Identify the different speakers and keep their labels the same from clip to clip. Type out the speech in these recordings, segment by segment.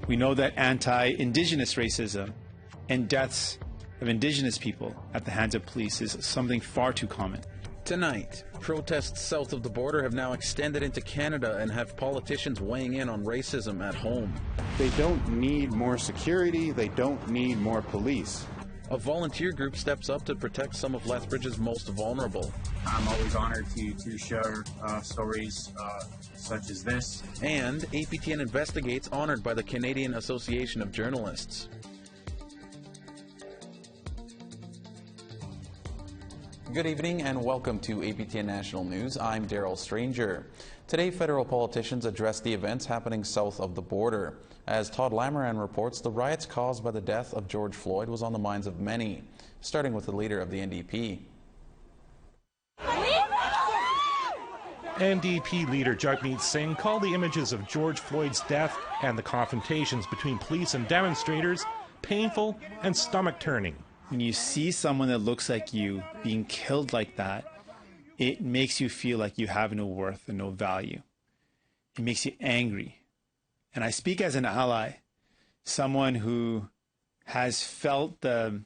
Speaker 1: We know that anti-Indigenous racism and deaths of Indigenous people at the hands of police is something far too common.
Speaker 2: Tonight, protests south of the border have now extended into Canada and have politicians weighing in on racism at home.
Speaker 3: They don't need more security, they don't need more police.
Speaker 2: A volunteer group steps up to protect some of Lethbridge's most vulnerable.
Speaker 4: I'm always honored to share stories such as this.
Speaker 2: And APTN Investigates, honored by the Canadian Association of Journalists. Good evening and welcome to APTN National News. I'm Daryl Stranger. Today, federal politicians addressed the events happening south of the border. As Todd Lamoran reports, the riots caused by the death of George Floyd was on the minds of many, starting with the leader of the NDP.
Speaker 5: NDP leader Jagmeet Singh called the images of George Floyd's death and the confrontations between police and demonstrators painful and stomach-turning.
Speaker 1: When you see someone that looks like you being killed like that, it makes you feel like you have no worth and no value. It makes you angry. And I speak as an ally, someone who has felt the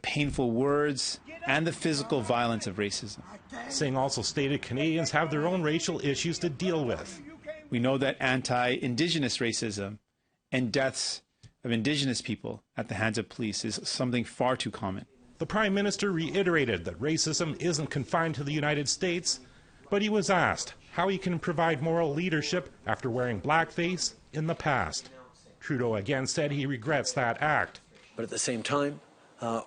Speaker 1: painful words and the physical violence of racism.
Speaker 5: Singh also stated Canadians have their own racial issues to deal with.
Speaker 1: We know that anti-Indigenous racism and deaths of Indigenous people at the hands of police is something far too common.
Speaker 5: The Prime Minister reiterated that racism isn't confined to the United States, but he was asked how he can provide moral leadership after wearing blackface in the past. Trudeau again said he regrets that act.
Speaker 6: But at the same time,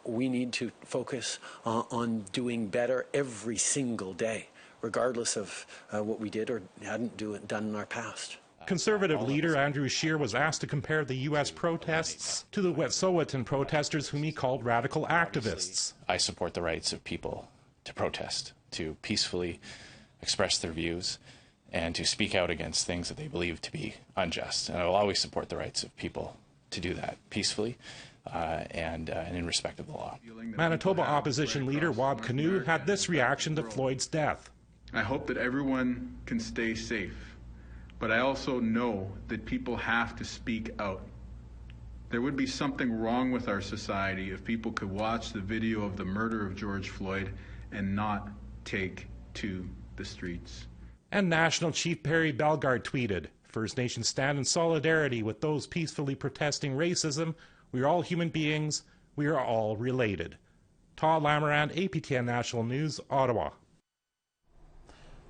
Speaker 6: we need to focus on doing better every single day, regardless of what we did or hadn't done in our past.
Speaker 5: Conservative leader Andrew Scheer was asked to compare the U.S. protests to the Wet'suwet'en protesters whom he called radical activists.
Speaker 7: I support the rights of people to protest, to peacefully express their views, and to speak out against things that they believe to be unjust. And I will always support the rights of people to do that peacefully and in respect of the law.
Speaker 5: Manitoba opposition leader Wab Kinew had this reaction to Floyd's death.
Speaker 8: I hope that everyone can stay safe. But I also know that people have to speak out. There would be something wrong with our society if people could watch the video of the murder of George Floyd and not take to the streets.
Speaker 5: And National Chief Perry Bellegarde tweeted, "First Nations stand in solidarity with those peacefully protesting racism. We are all human beings. We are all related." Todd Lamoran, APTN National News, Ottawa.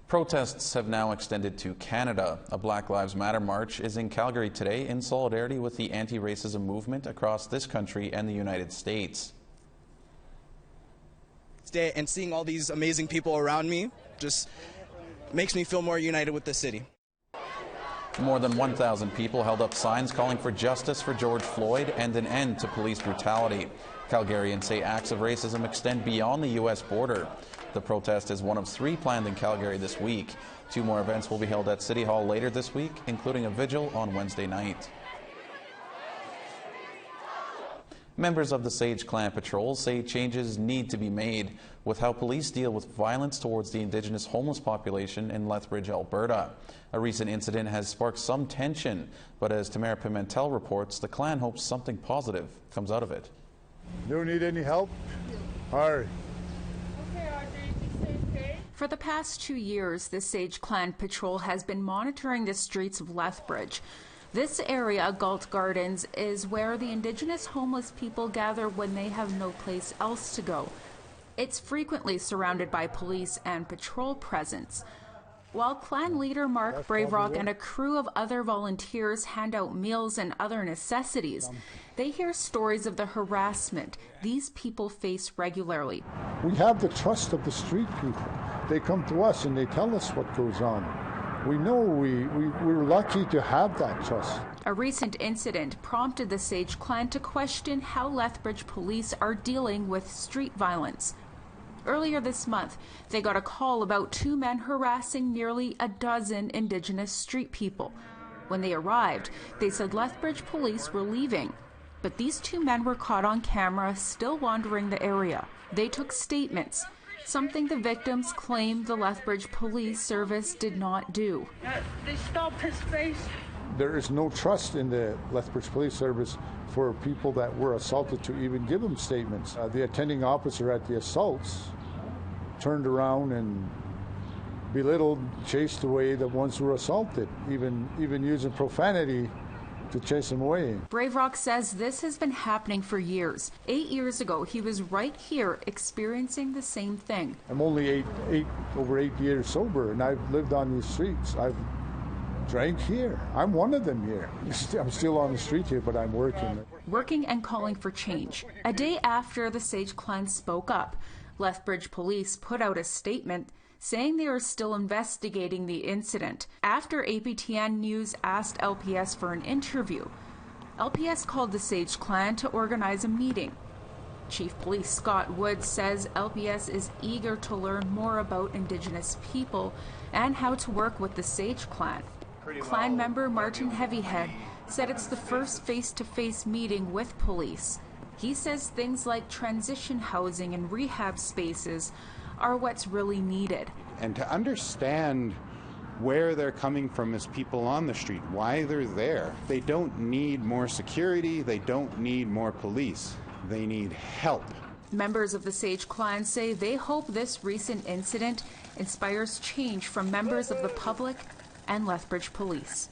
Speaker 2: Protests have now extended to Canada. A Black Lives Matter march is in Calgary today in solidarity with the anti-racism movement across this country and the United States.
Speaker 9: And seeing all these amazing people around me just makes me feel more united with the city.
Speaker 2: More than 1,000 people held up signs calling for justice for George Floyd and an end to police brutality. Calgarians say acts of racism extend beyond the U.S. border. The protest is one of 3 planned in Calgary this week. 2 more events will be held at City Hall later this week, including a vigil on Wednesday night. Members of the Sage Clan Patrol say changes need to be made with how police deal with violence towards the Indigenous homeless population in Lethbridge, Alberta. A recent incident has sparked some tension, but as Tamara Pimentel reports, the clan hopes something positive comes out of it.
Speaker 10: Don't need any help? All right.
Speaker 11: For the past 2 years, the Sage Clan Patrol has been monitoring the streets of Lethbridge. This area, Galt Gardens, is where the Indigenous homeless people gather when they have no place else to go. It's frequently surrounded by police and patrol presence. While clan leader Mark Braverock and a crew of other volunteers hand out meals and other necessities, they hear stories of the harassment these people face regularly.
Speaker 10: We have the trust of the street people. They come to us and they tell us what goes on. We know we're lucky to have that trust.
Speaker 11: A recent incident prompted the Sage Clan to question how Lethbridge police are dealing with street violence. Earlier this month, they got a call about 2 men harassing nearly a dozen Indigenous street people. When they arrived, they said Lethbridge police were leaving, but these 2 men were caught on camera still wandering the area. They took statements. something the victims claim the Lethbridge Police Service did not do.
Speaker 12: They stopped his face.
Speaker 10: There is no trust in the Lethbridge Police Service for people that were assaulted to even give them statements. The attending officer at the assaults turned around and belittled, chased away the ones who were assaulted, even using profanity to chase them away.
Speaker 11: Brave Rock says this has been happening for years. 8 years ago, he was right here experiencing the same thing.
Speaker 10: I'm only over 8 years sober, and I've lived on these streets. I've drank here. I'm one of them here. I'm still on the street here, but I'm working.
Speaker 11: Working and calling for change. A day after the Sage Clan spoke up, Lethbridge Police put out a statement saying they are still investigating the incident. After APTN News asked LPS for an interview, LPS called the Sage Clan to organize a meeting. Chief Police Scott Woods says LPS is eager to learn more about Indigenous people and how to work with the Sage Clan. Clan member Martin Heavyhead said it's the first face-to-face meeting with police. He says things like transition housing and rehab spaces are what's really needed.
Speaker 3: And to understand where they're coming from as people on the street, why they're there. They don't need more security, they don't need more police, they need help.
Speaker 11: Members of the Sage Clan say they hope this recent incident inspires change from members of the public and Lethbridge Police.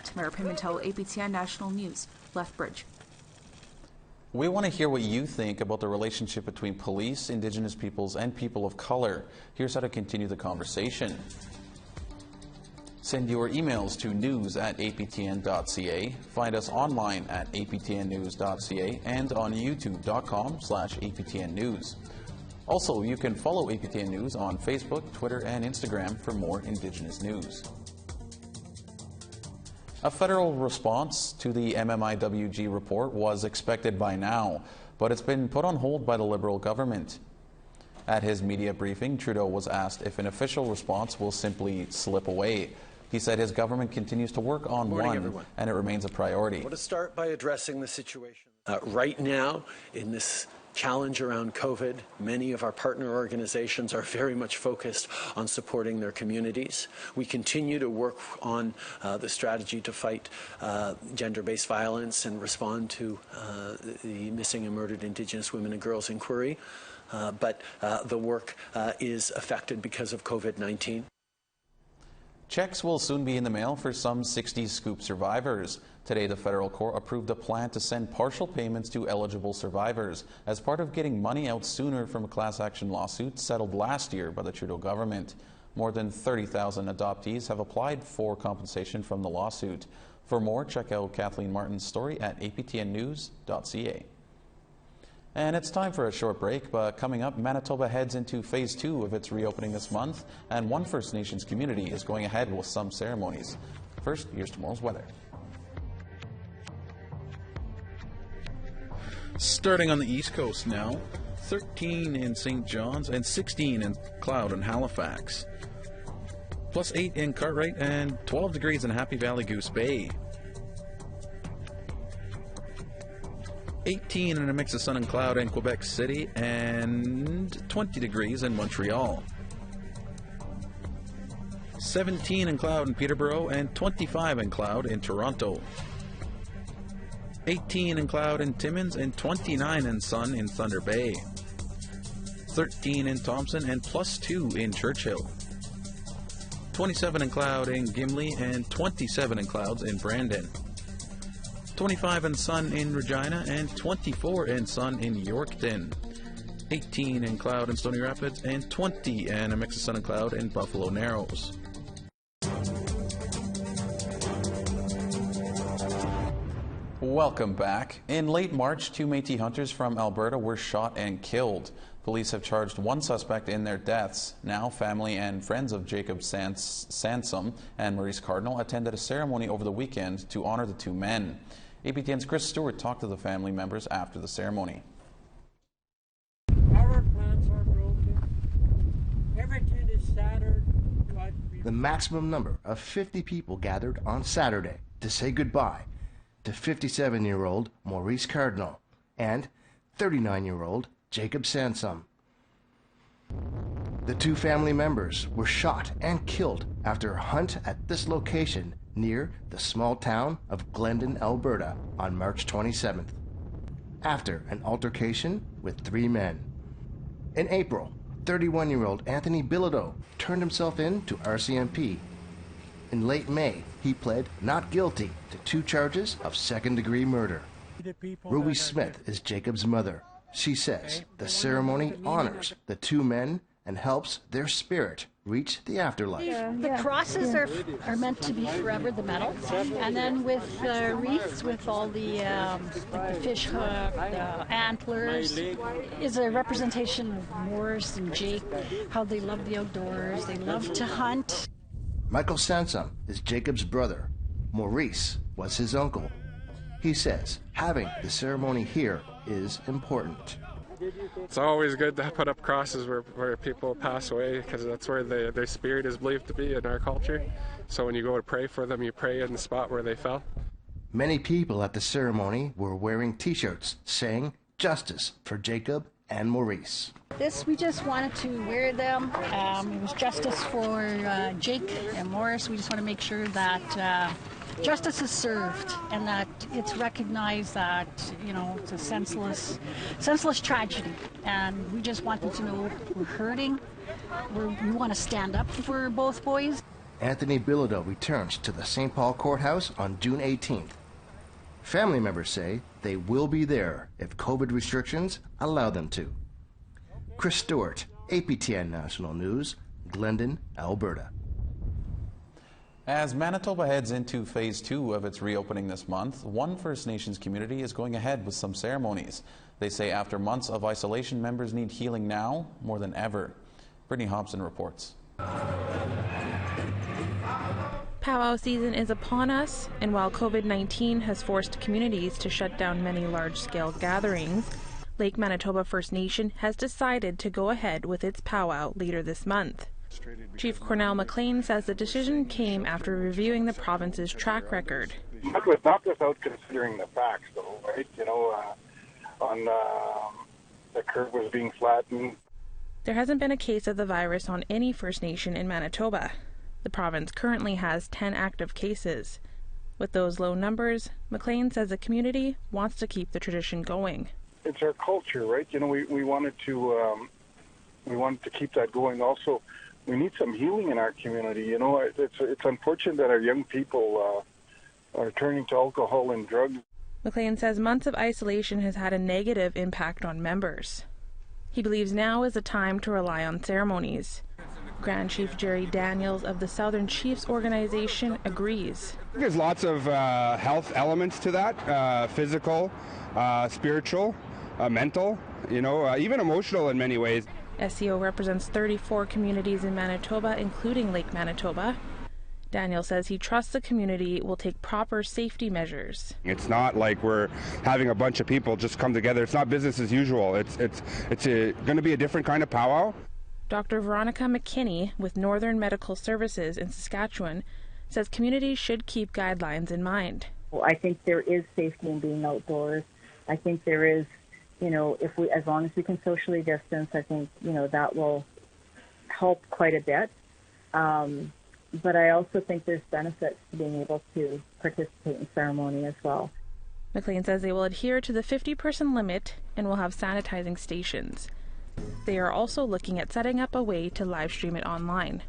Speaker 11: Tamara Pimentel, APTN National News, Lethbridge.
Speaker 2: We want to hear what you think about the relationship between police, Indigenous peoples, and people of color. Here's how to continue the conversation. Send your emails to news@aptn.ca. Find us online at aptnnews.ca and on youtube.com/aptn news. Also, you can follow APTN News on Facebook, Twitter, and Instagram for more Indigenous news. A federal response to the MMIWG report was expected by now, but it's been put on hold by the Liberal government. At his media briefing, Trudeau was asked if an official response will simply slip away. He said his government continues to work on one, and it remains a priority.
Speaker 6: I want to start by addressing the situation. Right now, in this challenge around COVID, many of our partner organizations are very much focused on supporting their communities. We continue to work on the strategy to fight gender-based violence and respond to the missing and murdered Indigenous women and girls inquiry. But the work is affected because of COVID-19.
Speaker 2: Checks will soon be in the mail for some 60 Scoop survivors. Today, the federal court approved a plan to send partial payments to eligible survivors as part of getting money out sooner from a class action lawsuit settled last year by the Trudeau government. More than 30,000 adoptees have applied for compensation from the lawsuit. For more, check out Kathleen Martin's story at aptnnews.ca. And it's time for a short break, but coming up, Manitoba heads into Phase 2 of its reopening this month, and one First Nations community is going ahead with some ceremonies. First, here's tomorrow's weather.
Speaker 13: Starting on the East Coast now, 13 in St. John's and 16 in Cloud and Halifax. Plus 8 in Cartwright and 12 degrees in Happy Valley Goose Bay. 18 in a mix of sun and cloud in Quebec City and 20 degrees in Montreal. 17 in cloud in Peterborough and 25 in cloud in Toronto. 18 in cloud in Timmins and 29 in sun in Thunder Bay. 13 in Thompson and plus 2 in Churchill. 27 in cloud in Gimli and 27 in clouds in Brandon. 25 in sun in Regina and 24 in sun in Yorkton. 18 in cloud in Stony Rapids and 20 and a mix of sun and cloud in Buffalo Narrows.
Speaker 2: Welcome back. In late March, 2 Métis hunters from Alberta were shot and killed. Police have charged one suspect in their deaths. Now, family and friends of Jacob Sansom and Maurice Cardinal attended a ceremony over the weekend to honor the two men. APTN's Chris Stewart talked to the family members after the ceremony.
Speaker 12: Our plans are broken. Everything is shattered.
Speaker 14: The maximum number of 50 people gathered on Saturday to say goodbye to 57-year-old Maurice Cardinal and 39-year-old Jacob Sansom. The two family members were shot and killed after a hunt at this location near the small town of Glendon, Alberta on March 27th, after an altercation with 3 men. In April, 31-year-old Anthony Bilodeau turned himself in to RCMP. In late May, he pled not guilty to 2 charges of second-degree murder. Ruby Smith is Jacob's mother. She says the ceremony honors the 2 men and helps their spirit reach the afterlife.
Speaker 15: The crosses are meant to be forever, the medals, and then with wreaths with all the fish hook, the antlers, is a representation of Morris and Jake, how they love the outdoors, they love to hunt.
Speaker 14: Michael Sansom is Jacob's brother. Maurice was his uncle. He says having the ceremony here is important.
Speaker 16: It's always good to put up crosses where people pass away, because that's where their spirit is believed to be in our culture. So when you go to pray for them, you pray in the spot where they fell.
Speaker 14: Many people at the ceremony were wearing T-shirts saying justice for Jacob and Maurice.
Speaker 15: We just wanted to wear them. It was justice for Jake and Morris. We just want to make sure that justice is served and that it's recognized that, you know, it's a senseless tragedy. And we just want them to know we're hurting. We want to stand up for both boys.
Speaker 14: Anthony Bilodeau returns to the St. Paul Courthouse on June 18th. Family members say they will be there if COVID restrictions allow them to. Chris Stewart, APTN National News, Glendon, Alberta.
Speaker 2: As Manitoba heads into Phase 2 of its reopening this month, one First Nations community is going ahead with some ceremonies. They say after months of isolation, members need healing now more than ever. Brittany Hobson reports.
Speaker 17: Powwow season is upon us, and while COVID-19 has forced communities to shut down many large-scale gatherings, Lake Manitoba First Nation has decided to go ahead with its powwow later this month. Chief Cornell McLean says the decision came after reviewing the province's track record.
Speaker 18: Not without considering the facts, though, right? You know, the curve was being flattened.
Speaker 17: There hasn't been a case of the virus on any First Nation in Manitoba. The province currently has 10 active cases. With those low numbers, McLean says the community wants to keep the tradition going.
Speaker 18: It's our culture, right? You know, we wanted to keep that going. Also, we need some healing in our community. You know, it's unfortunate that our young people are turning to alcohol and drugs.
Speaker 17: McLean says months of isolation has had a negative impact on members. He believes now is the time to rely on ceremonies. Grand Chief Jerry Daniels of the Southern Chiefs Organization agrees.
Speaker 19: There's lots of health elements to that, physical, spiritual, mental, you know, even emotional in many ways.
Speaker 17: SCO represents 34 communities in Manitoba, including Lake Manitoba. Daniel says he trusts the community will take proper safety measures.
Speaker 19: It's not like we're having a bunch of people just come together. It's not business as usual. It's going to be a different kind of powwow.
Speaker 17: Dr. Veronica McKinney with Northern Medical Services in Saskatchewan says communities should keep guidelines in mind.
Speaker 20: Well, I think there is safety in being outdoors. I think there is, you know, as long as we can socially distance, I think, you know, that will help quite a bit. But I also think there's benefits to being able to participate in ceremony as well.
Speaker 17: McLean says they will adhere to the 50-person limit and will have sanitizing stations. They are also looking at setting up a way to live stream it online.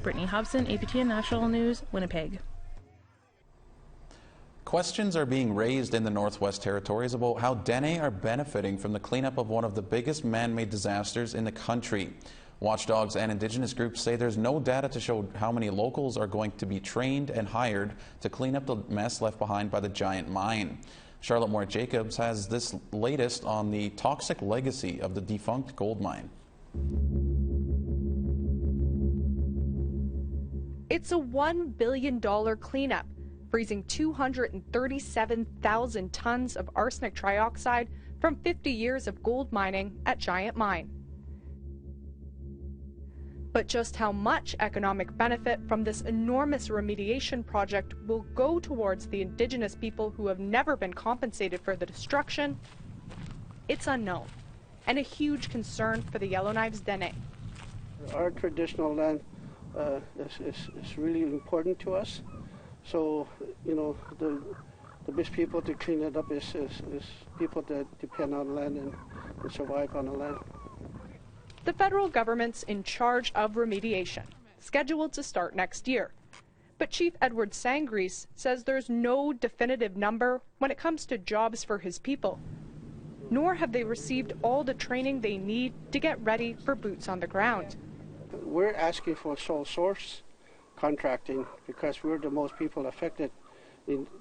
Speaker 17: Brittany Hobson, APTN National News, Winnipeg.
Speaker 2: Questions are being raised in the Northwest Territories about how Dene are benefiting from the cleanup of one of the biggest man-made disasters in the country. Watchdogs and Indigenous groups say there's no data to show how many locals are going to be trained and hired to clean up the mess left behind by the giant mine. Charlotte Moore Jacobs has this latest on the toxic legacy of the defunct gold mine.
Speaker 21: It's a $1 billion cleanup, freezing 237,000 tons of arsenic trioxide from 50 years of gold mining at Giant Mine. But just how much economic benefit from this enormous remediation project will go towards the Indigenous people who have never been compensated for the destruction, it's unknown, and a huge concern for the Yellowknives Dene.
Speaker 4: Our traditional land is really important to us. So, the best people to clean it up is people that depend on land and survive on the land.
Speaker 21: The federal government's in charge of remediation, scheduled to start next year. But Chief Edward Sangreese says there's no definitive number when it comes to jobs for his people, nor have they received all the training they need to get ready for boots on the ground.
Speaker 4: We're asking for sole source contracting because we're the most people affected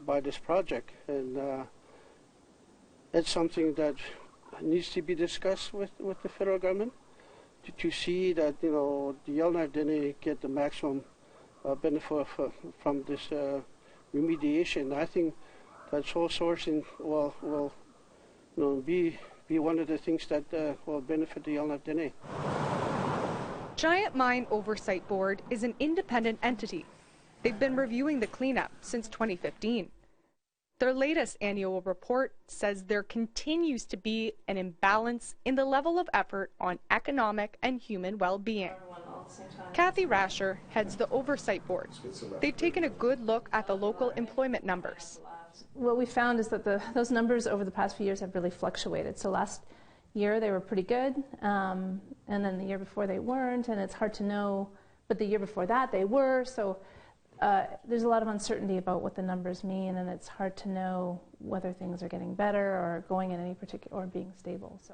Speaker 4: by this project, and it's something that needs to be discussed with the federal government to see that the Yellowknife Dene get the maximum benefit from this remediation. I think that sole sourcing will be one of the things that will benefit the Yellowknife Dene.
Speaker 21: Giant Mine Oversight Board is an independent entity. They've been reviewing the cleanup since 2015. Their latest annual report says there continues to be an imbalance in the level of effort on economic and human well-being. Kathy Rasher heads the Oversight Board. They've taken a good look at the local employment numbers.
Speaker 22: What we found is that those numbers over the past few years have really fluctuated. So last year they were pretty good, and then the year before they weren't, and it's hard to know, but the year before that they were. So there's a lot of uncertainty about what the numbers mean, and it's hard to know whether things are getting better or going in any particular or being stable. So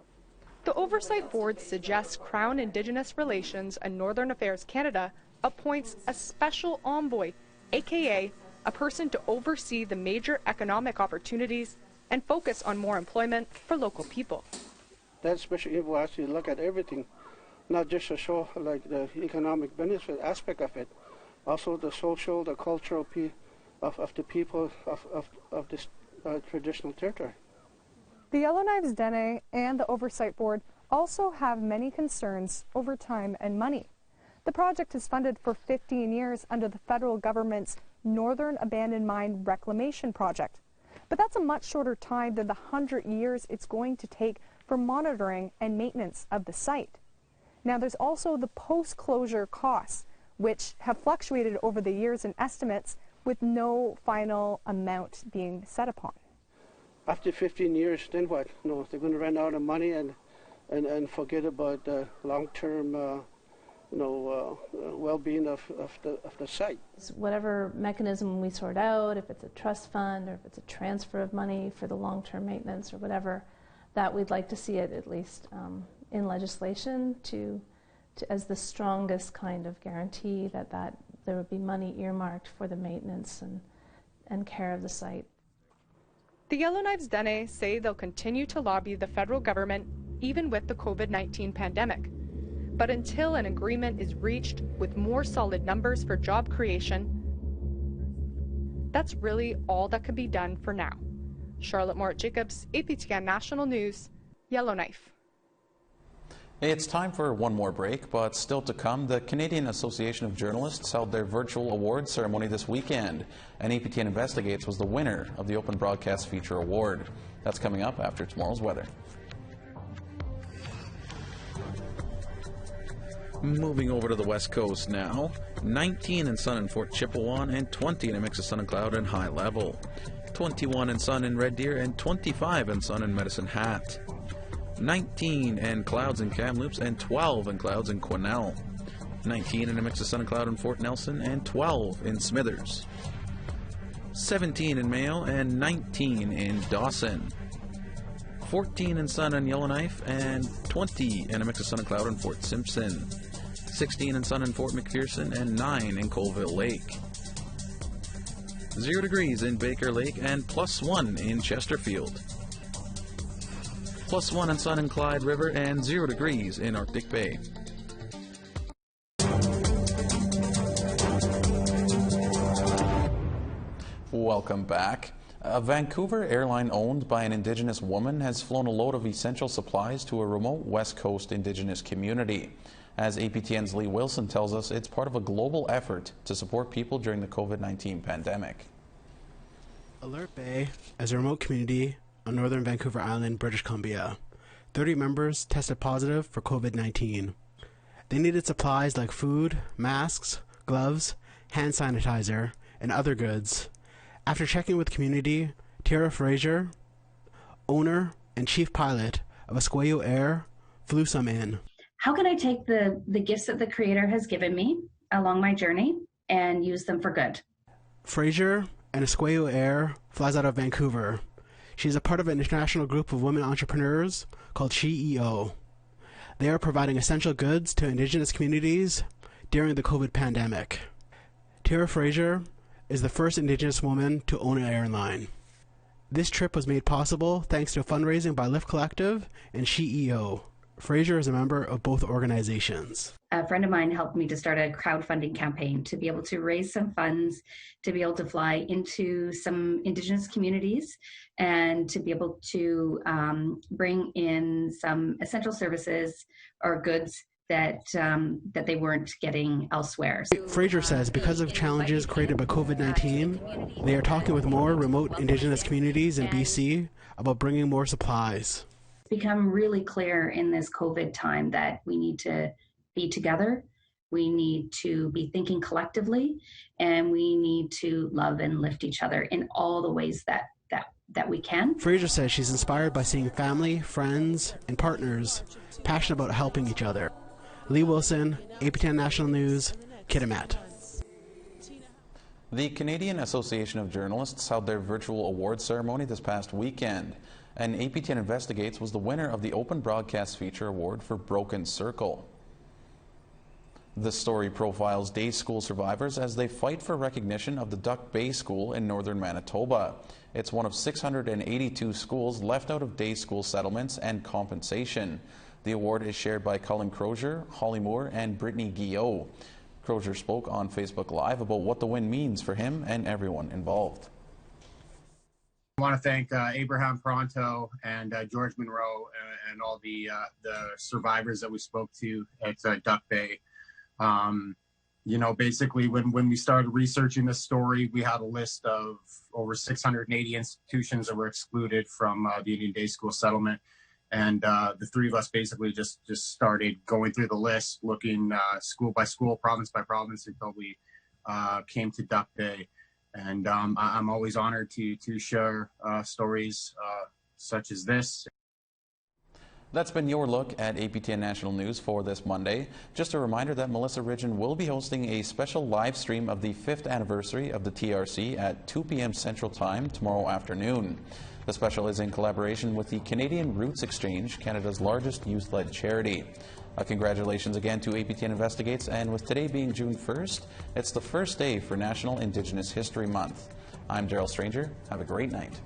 Speaker 21: the Oversight Board suggests Crown Indigenous Relations and Northern Affairs Canada appoints a special envoy, aka a person to oversee the major economic opportunities and focus on more employment for local people.
Speaker 4: That special envoy has to look at everything, not just to show like the economic benefit aspect of it, also the social, the cultural of the people of this traditional territory.
Speaker 21: The Yellowknives Dene and the Oversight Board also have many concerns over time and money. The project is funded for 15 years under the federal government's Northern Abandoned Mine Reclamation Project. But that's a much shorter time than the 100 years it's going to take for monitoring and maintenance of the site. Now there's also the post-closure costs, which have fluctuated over the years in estimates with no final amount being set upon.
Speaker 4: After 15 years, then what? They're going to run out of money and forget about the long-term well-being of the site.
Speaker 22: Whatever mechanism we sort out, if it's a trust fund or if it's a transfer of money for the long-term maintenance or whatever, that we'd like to see it at least in legislation as the strongest kind of guarantee that there would be money earmarked for the maintenance and care of the site.
Speaker 21: The Yellowknives Dene say they'll continue to lobby the federal government even with the COVID-19 pandemic. But until an agreement is reached with more solid numbers for job creation, that's really all that can be done for now. Charlotte Morit-Jacobs, APTN National News, Yellowknife.
Speaker 2: It's time for one more break, but still to come, the Canadian Association of Journalists held their virtual awards ceremony this weekend, and APTN Investigates was the winner of the Open Broadcast Feature Award. That's coming up after tomorrow's weather.
Speaker 13: Moving over to the west coast now, 19 in sun in Fort Chipewyan and 20 in a mix of sun and cloud and high level. 21 in sun in Red Deer and 25 in sun in Medicine Hat. 19 in clouds in Kamloops and 12 in clouds in Quesnel. 19 in a mix of sun and cloud in Fort Nelson and 12 in Smithers. 17 in Mayo and 19 in Dawson. 14 in sun in Yellowknife and 20 in a mix of sun and cloud in Fort Simpson. 16 in sun in Fort McPherson and 9 in Colville Lake. 0 degrees in Baker Lake and +1 in Chesterfield. +1 in sun in Clyde River and 0 degrees in Arctic Bay.
Speaker 2: Welcome back. A Vancouver airline owned by an Indigenous woman has flown a load of essential supplies to a remote West Coast Indigenous community. As APTN's Lee Wilson tells us, it's part of a global effort to support people during the COVID-19 pandemic.
Speaker 23: Alert Bay is a remote community on northern Vancouver Island, British Columbia. 30 members tested positive for COVID-19. They needed supplies like food, masks, gloves, hand sanitizer, and other goods. After checking with community, Tara Fraser, owner and chief pilot of Esquello Air, flew some in.
Speaker 1: How can I take the gifts that the Creator has given me along my journey and use them for good?
Speaker 23: Fraser and Esquello Air flies out of Vancouver. She's a part of an international group of women entrepreneurs called CEO. They are providing essential goods to Indigenous communities during the COVID pandemic. Tara Fraser is the first Indigenous woman to own an airline. This trip was made possible thanks to fundraising by Lift Collective and CEO. Fraser is a member of both organizations.
Speaker 1: A friend of mine helped me to start a crowdfunding campaign to be able to raise some funds, to be able to fly into some Indigenous communities, and to be able to bring in some essential services or goods that they weren't getting elsewhere.
Speaker 23: Fraser says because of challenges created by COVID-19, they are talking with more remote Indigenous communities in BC about bringing more supplies.
Speaker 1: Become really clear in this COVID time that we need to be together, we need to be thinking collectively, and we need to love and lift each other in all the ways that we can.
Speaker 23: Fraser says she's inspired by seeing family, friends, and partners passionate about helping each other. Lee Wilson, APTN National News, Kitimat.
Speaker 2: The Canadian Association of Journalists held their virtual awards ceremony this past weekend, and APTN Investigates was the winner of the Open Broadcast Feature Award for Broken Circle. The story profiles day school survivors as they fight for recognition of the Duck Bay School in northern Manitoba. It's one of 682 schools left out of day school settlements and compensation. The award is shared by Cullen Crozier, Holly Moore, and Brittany Guillot. Crozier spoke on Facebook Live about what the win means for him and everyone involved.
Speaker 7: I want to thank Abraham Pronto and George Monroe and all the survivors that we spoke to at Duck Bay. You know, basically when we started researching this story, we had a list of over 680 institutions that were excluded from the Indian Day School settlement. And the three of us basically just started going through the list, looking school by school, province by province, until we came to Duck Bay. And I'm always honored to share stories such as this.
Speaker 2: That's been your look at APTN National News for this Monday. Just a reminder that Melissa Ridgen will be hosting a special live stream of the 5th anniversary of the TRC at 2 p.m. Central Time tomorrow afternoon. The special is in collaboration with the Canadian Roots Exchange, Canada's largest youth-led charity. Congratulations again to APTN Investigates, and with today being June 1st, it's the first day for National Indigenous History Month. I'm Daryl Stranger. Have a great night.